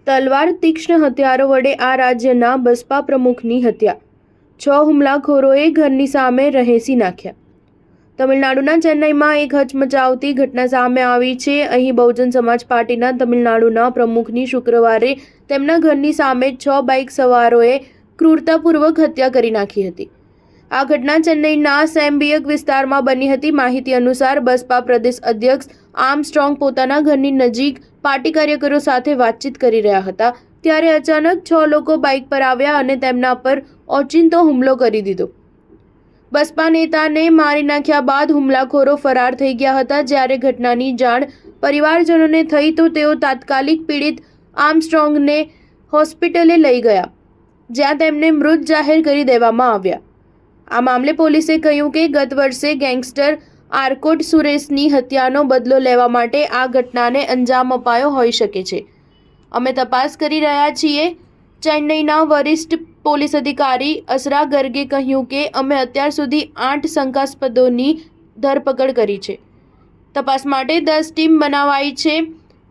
તલવાર તીક્ષ્ણ હથિયારો વડે આ રાજ્યના બસપા પ્રમુખની હત્યા, 6 હુમલાખોરોએ ઘરની સામે રહેસી નાખ્યા। તમિલનાડુના ચેન્નઈમાં એક હચમચાવતી ઘટના સામે આવી છે। અહીં બહુજન સમાજ પાર્ટીના તમિલનાડુના પ્રમુખની શુક્રવારે તેમના ઘરની સામે 6 બાઇક સવારોએ ક્રૂરતાપૂર્વક હત્યા કરી નાખી હતી। આ ઘટના ચેન્નઈના સેમ્બિયક વિસ્તારમાં બની હતી। માહિતી અનુસાર બસપા પ્રદેશ અધ્યક્ષ આર્મસ્ટ્રોંગ પોતાના ઘરની નજીક પાર્ટી કાર્યકરો સાથે વાતચીત કરી રહ્યા હતા, ત્યારે અચાનક 6 લોકો બાઇક પર આવ્યા અને તેમના પર ઓચિંતો હુમલો કરી દીધો। બસપા નેતાને મારી નાખ્યા બાદ હુમલાખોરો ફરાર થઈ ગયા હતા। જ્યારે ઘટનાની જાણ પરિવારજનોને થઈ તો તેઓ તાત્કાલિક પીડિત આર્મસ્ટ્રોંગને હોસ્પિટલે લઈ ગયા, જ્યાં તેમને મૃત જાહેર કરી દેવામાં આવ્યા। આ મામલે પોલીસે કહ્યું કે ગત વર્ષે ગેંગસ્ટર આર્કોટ સુરેશની હત્યાનો બદલો લેવા માટે આ ઘટનાને અંજામ અપાયો હોઈ શકે છે। અમે તપાસ કરી રહ્યા છીએ, ચેન્નઈના વરિષ્ઠ પોલીસ અધિકારી અસરા ગર્ગે કહ્યું કે અમે અત્યાર સુધી 8 શંકાસ્પદોની ધરપકડ કરી છે। તપાસ માટે 10 ટીમ બનાવાઈ છે।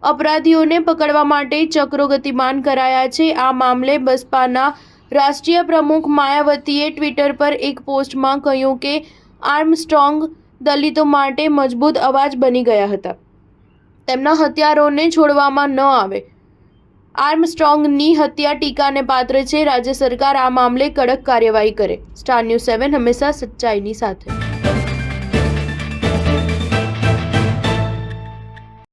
અપરાધીઓને પકડવા માટે ચક્રો ગતિમાન કરાયા છે। આ મામલે બસપાના રાષ્ટ્રીય પ્રમુખ માયાવતીએ ટ્વિટર પર એક પોસ્ટમાં કહ્યું કે આર્મસ્ટ્રોંગ દલિતો માટે મજબૂત અવાજ બની ગયા હતા। તેમના હત્યારોને છોડવામાં ન આવે। આર્મસ્ટ્રોંગની હત્યા ટીકાને પાત્ર છે। રાજ્ય સરકાર આ મામલે કડક કાર્યવાહી કરે। સ્ટાર ન્યૂઝ 7 હંમેશા સચ્ચાઈની સાથે।